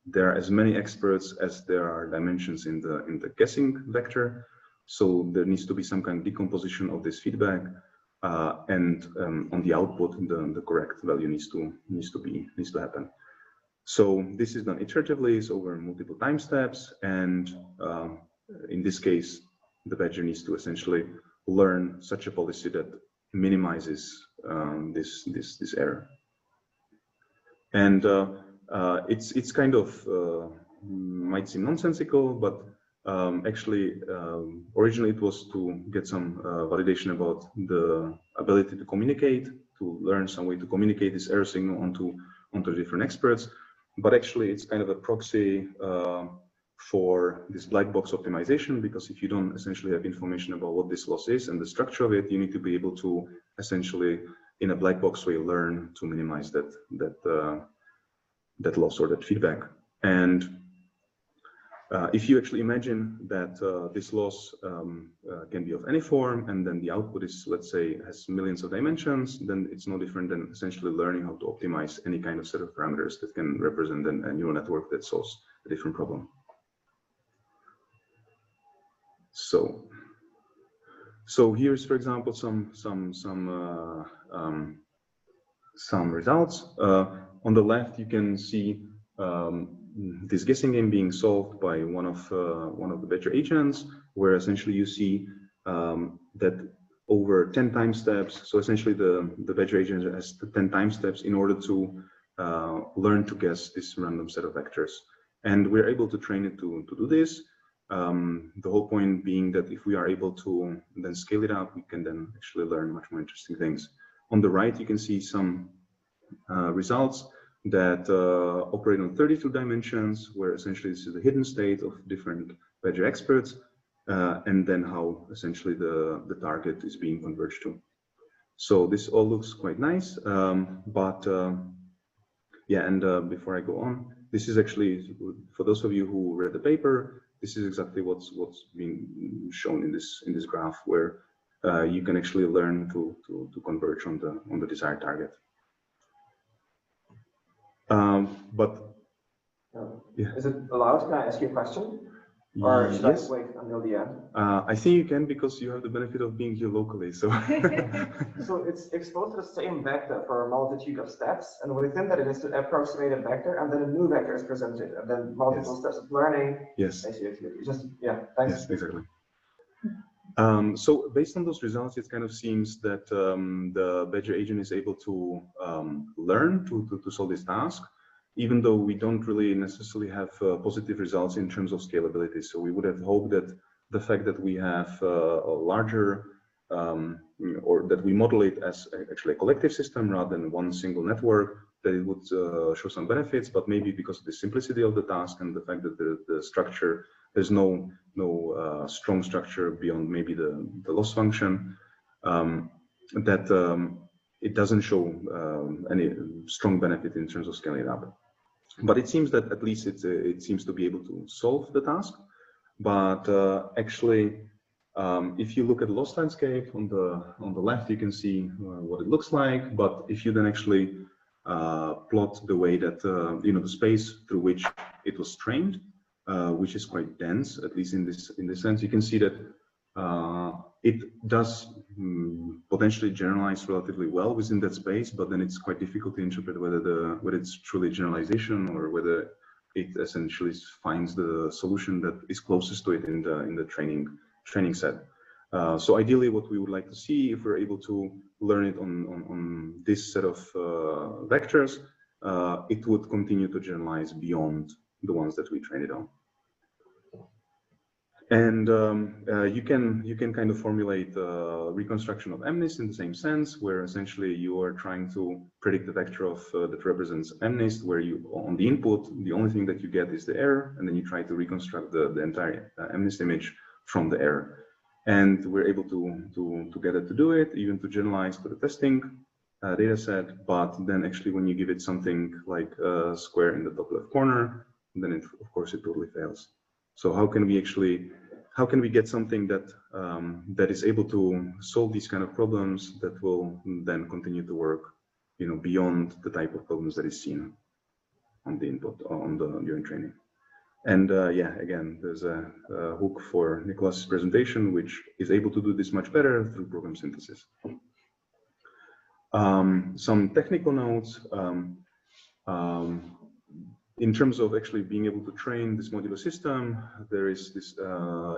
there are as many experts as there are dimensions in the guessing vector. So there needs to be some kind of decomposition of this feedback, and on the output, the correct value needs to happen. So this is done iteratively, so over multiple time steps, and in this case, the Badger needs to essentially learn such a policy that minimizes this error. And it's kind of might seem nonsensical, but actually, originally it was to get some validation about the ability to communicate, to learn some way to communicate this error signal onto different experts. But actually, it's kind of a proxy for this black box optimization, because if you don't essentially have information about what this loss is and the structure of it, you need to be able to essentially, in a black box way, learn to minimize that loss or that feedback. And if you actually imagine that this loss can be of any form, and then the output is, let's say, has millions of dimensions, then it's no different than essentially learning how to optimize any kind of set of parameters that can represent a neural network that solves a different problem. So here's, for example, some results. On the left, you can see this guessing game being solved by one of the Badger agents, where essentially you see that over 10 time steps. So essentially, the Badger agent has 10 time steps in order to learn to guess this random set of vectors, and we're able to train it to do this. The whole point being that if we are able to then scale it up, we can then actually learn much more interesting things. On the right, you can see some results that operate on 32 dimensions, where essentially this is the hidden state of different Badger experts, and then how essentially the target is being converged to. So this all looks quite nice, yeah, and before I go on, this is actually, for those of you who read the paper, this is exactly what's being shown in this graph, where you can actually learn to converge on the desired target. Yeah. Is it allowed? Can I ask you a question? Or should yes. I wait until the end? I think you can, because you have the benefit of being here locally. So, so it's exposed to the same vector for a multitude of steps, and within that it is to approximate a vector, and then a new vector is presented, and then multiple steps of learning. Yes. Just thanks. Yes, exactly. So based on those results, it kind of seems that the Badger agent is able to learn to solve this task, even though we don't really necessarily have positive results in terms of scalability. So we would have hoped that the fact that we have a larger or that we model it as actually a collective system rather than one single network, that it would show some benefits, but maybe because of the simplicity of the task and the fact that the structure, there's no strong structure beyond maybe the loss function, that it doesn't show any strong benefit in terms of scaling it up. But it seems that at least it seems to be able to solve the task. But actually, if you look at the loss landscape on the left, you can see what it looks like. But if you then actually plot the way that the space through which it was trained, which is quite dense, at least in this sense, you can see that it does potentially generalize relatively well within that space, but then it's quite difficult to interpret whether it's truly generalization or whether it essentially finds the solution that is closest to it in the training set. So ideally, what we would like to see, if we're able to learn it on this set of vectors, it would continue to generalize beyond the ones that we trained it on. And you can kind of formulate reconstruction of MNIST in the same sense, where essentially you are trying to predict the vector of that represents MNIST, where you on the input, the only thing that you get is the error, and then you try to reconstruct the entire MNIST image from the error. And we're able to get it to do it, even to generalize to the testing data set. But then actually when you give it something like a square in the top left corner, then of course it totally fails. So how can we get something that that is able to solve these kind of problems that will then continue to work, beyond the type of problems that is seen on the input during training? And yeah, again, there's a hook for Nicolas's presentation, which is able to do this much better through program synthesis. Some technical notes. In terms of actually being able to train this modular system, there is this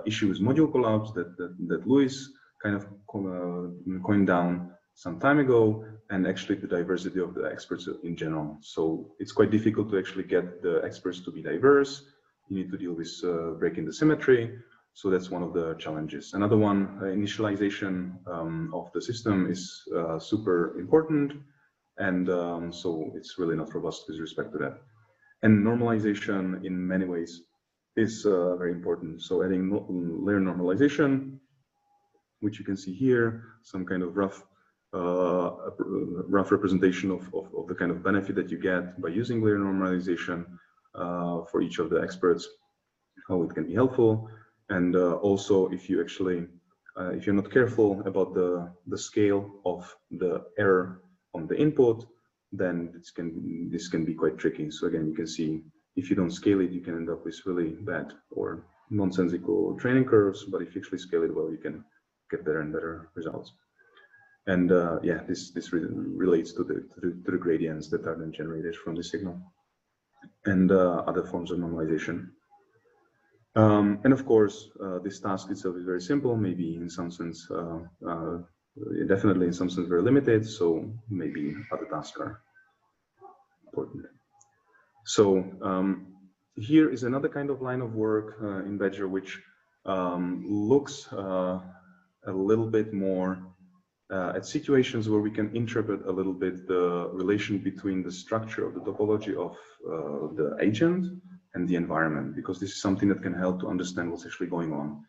issue with module collapse that Luis kind of coined down some time ago, and actually the diversity of the experts in general. So it's quite difficult to actually get the experts to be diverse. You need to deal with breaking the symmetry. So that's one of the challenges. Another one, initialization of the system is super important. And so it's really not robust with respect to that. And normalization in many ways is very important. So adding layer normalization, which you can see here, some kind of rough representation of the kind of benefit that you get by using layer normalization for each of the experts, how it can be helpful. And also, if you actually, if you're not careful about the scale of the error on the input, then this can be quite tricky. So again, you can see if you don't scale it, you can end up with really bad or nonsensical training curves. But if you actually scale it well, you can get better and better results. And yeah, this relates to the gradients that are then generated from the signal and other forms of normalization. And of course, this task itself is very simple, maybe in some sense, definitely in some sense very limited, so maybe other tasks are important. So here is another kind of line of work in Badger, which looks a little bit more at situations where we can interpret a little bit the relation between the structure of the topology of the agent and the environment, because this is something that can help to understand what's actually going on.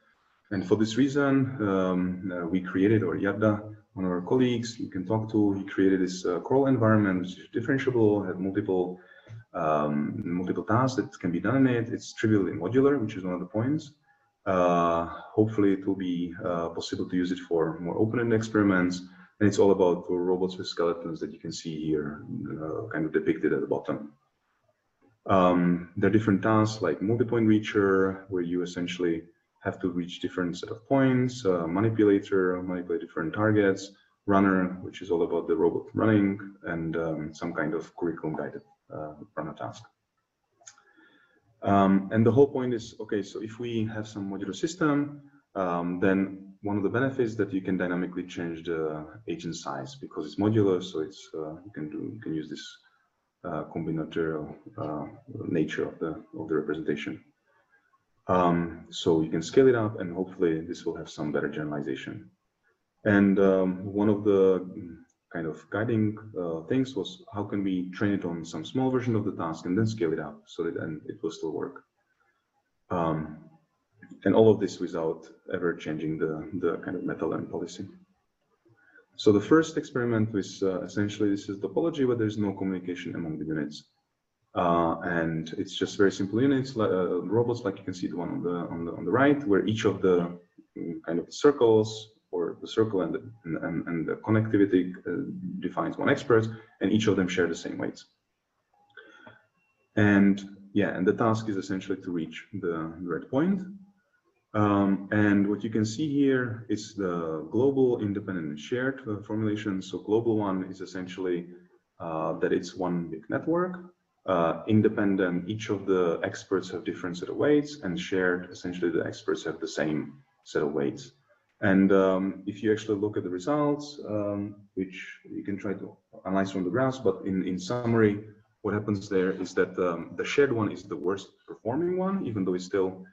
And for this reason, we created, or Yarda, one of our colleagues you can talk to, he created this Coral environment, which is differentiable, had multiple tasks that can be done in it. It's trivially modular, which is one of the points. Hopefully it will be possible to use it for more open-ended experiments. And it's all about robots with skeletons that you can see here, kind of depicted at the bottom. There are different tasks like multi-point reacher, where you essentially have to reach different set of points, manipulate different targets, runner, which is all about the robot running, and some kind of curriculum-guided runner task. And the whole point is, okay, so if we have some modular system, then one of the benefits that you can dynamically change the agent size because it's modular, so it's you can use this combinatorial nature of the representation. So you can scale it up, and hopefully this will have some better generalization. And one of the kind of guiding things was how can we train it on some small version of the task and then scale it up so that then it will still work. And all of this without ever changing the kind of meta-learn policy. So the first experiment was essentially this is topology where there's no communication among the units. And it's just very simple units, robots, like you can see the one on the right, where each of the kind of circles or the circle and the connectivity defines one expert, and each of them share the same weights. And yeah, and the task is essentially to reach the red point. And what you can see here is the global, independent, and shared formulation. So global one is essentially that it's one big network. Independent, each of the experts have different set of weights, and shared, essentially the experts have the same set of weights. And if you actually look at the results, which you can try to analyze from the graphs, but in summary, what happens there is that the shared one is the worst performing one, even though it still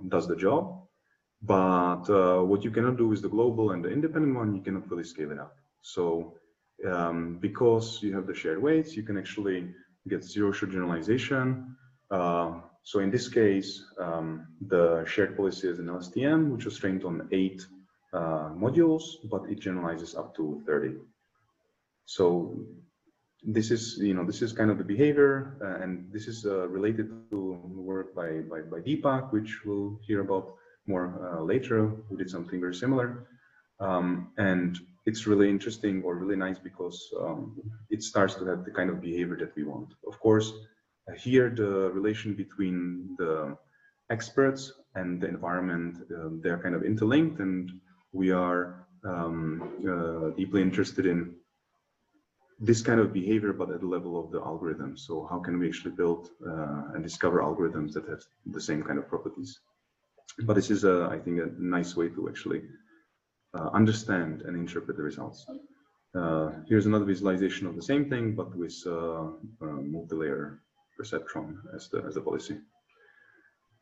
does the job. But what you cannot do is the global and the independent one, you cannot really scale it up. So because you have the shared weights, you can actually get zero-shot generalization. So in this case, the shared policy is an LSTM, which was trained on 8 modules, but it generalizes up to 30. So this is, this is kind of the behavior, and this is related to work by Deepak, which we'll hear about more later, who did something very similar. And it's really interesting or really nice because it starts to have the kind of behavior that we want. Of course, here the relation between the experts and the environment, they're kind of interlinked, and we are deeply interested in this kind of behavior, but at the level of the algorithm. So how can we actually build and discover algorithms that have the same kind of properties? But this is, I think, a nice way to actually understand and interpret the results. Here's another visualization of the same thing, but with multi-layer perceptron as the policy.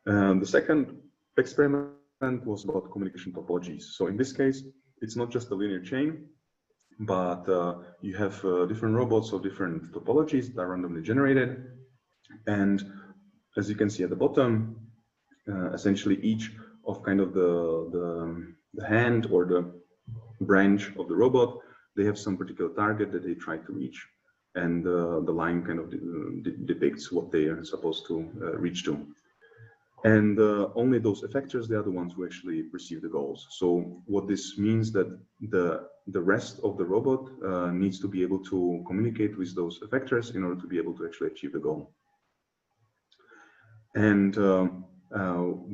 The second experiment was about communication topologies. So in this case, it's not just a linear chain, but you have different robots of different topologies that are randomly generated. And as you can see at the bottom, essentially each of kind of the hand or the branch of the robot, they have some particular target that they try to reach. And the line kind of depicts what they are supposed to reach to. And only those effectors, they are the ones who actually perceive the goals. So what this means that the rest of the robot needs to be able to communicate with those effectors in order to be able to actually achieve the goal. And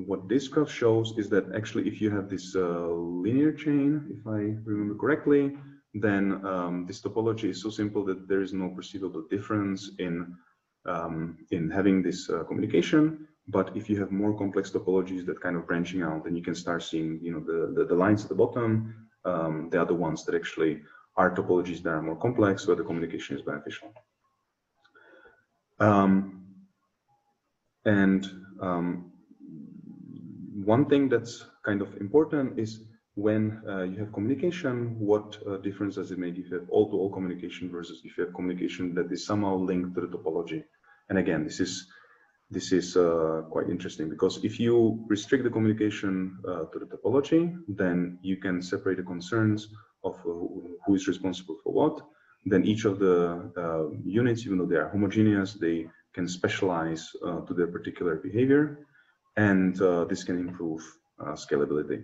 what this graph shows is that actually if you have this linear chain, if I remember correctly, then this topology is so simple that there is no perceivable difference in having this communication. But if you have more complex topologies that kind of branching out, then you can start seeing, the lines at the bottom, they are the ones that actually are topologies that are more complex, where the communication is beneficial. One thing that's kind of important is when you have communication, what difference does it make if you have all-to-all communication versus if you have communication that is somehow linked to the topology? And again, this is quite interesting, because if you restrict the communication to the topology, then you can separate the concerns of who is responsible for what. Then each of the units, even though they are homogeneous, they can specialize to their particular behavior, and this can improve scalability.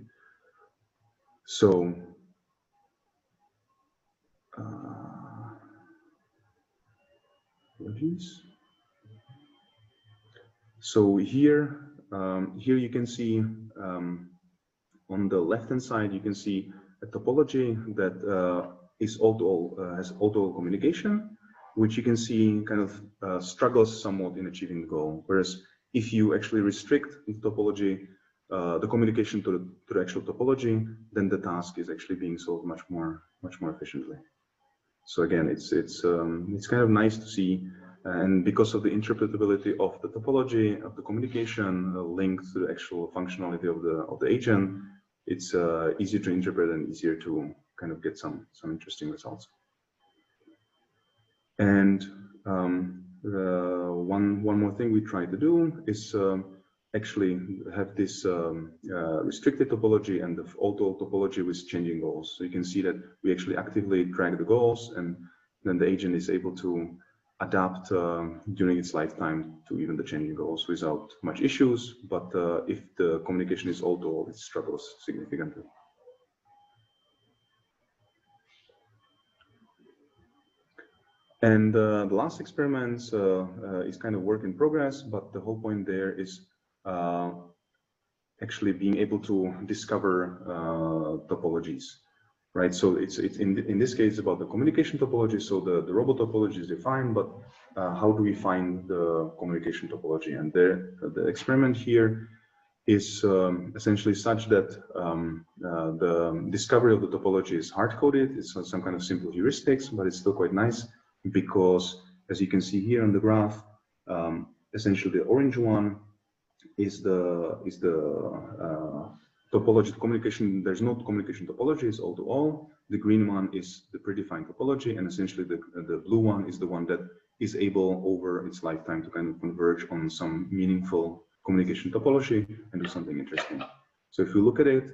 So apologies. So here you can see on the left-hand side, you can see a topology that is has all-to-all communication, which you can see kind of struggles somewhat in achieving the goal. Whereas if you actually restrict the topology, the communication to the actual topology, then the task is actually being solved much more efficiently. So again, it's kind of nice to see. And because of the interpretability of the topology of the communication linked to the actual functionality of the agent, it's easier to interpret and easier to kind of get some interesting results. And one more thing we try to do is actually have this restricted topology and the auto topology with changing goals. So you can see that we actually actively track the goals, and then the agent is able to adapt during its lifetime to even the changing goals without much issues. But if the communication is auto, it struggles significantly. And the last experiments is kind of work in progress, but the whole point there is actually being able to discover topologies, right? So it's in this case about the communication topology. So the robot topology is defined, but how do we find the communication topology? And there, the experiment here is essentially such that the discovery of the topology is hard-coded. It's some kind of simple heuristics, but it's still quite nice because, as you can see here on the graph, essentially the orange one is the topology, the communication. There's no communication topology, it's all-to-all. The green one is the predefined topology, and essentially the blue one is the one that is able over its lifetime to kind of converge on some meaningful communication topology and do something interesting. So if you look at it,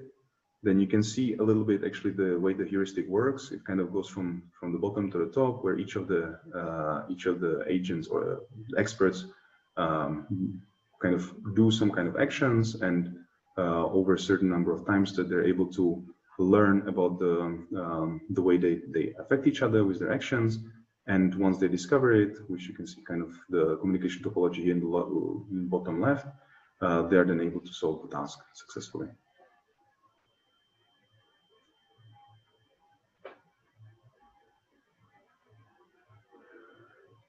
then you can see a little bit actually the way the heuristic works. It kind of goes from the bottom to the top, where each of the agents or experts kind of do some kind of actions, and over a certain number of times that they're able to learn about the way they affect each other with their actions. And once they discover it, which you can see kind of the communication topology in the bottom left, they are then able to solve the task successfully.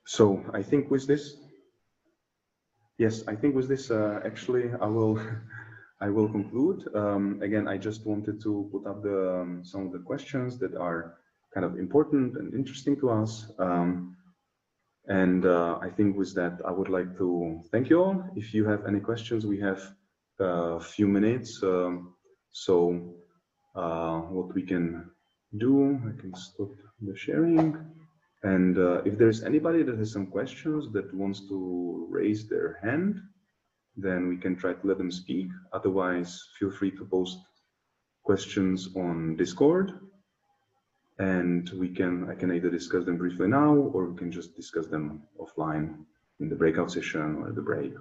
So I think with this, yes, I think with this, actually, I will conclude. Again, I just wanted to put up some of the questions that are kind of important and interesting to us. And I think with that, I would like to thank you all. If you have any questions, we have a few minutes. So what we can do, I can stop the sharing. And if there's anybody that has some questions that wants to raise their hand, then we can try to let them speak. Otherwise, feel free to post questions on Discord, and I can either discuss them briefly now, or we can just discuss them offline in the breakout session or the break.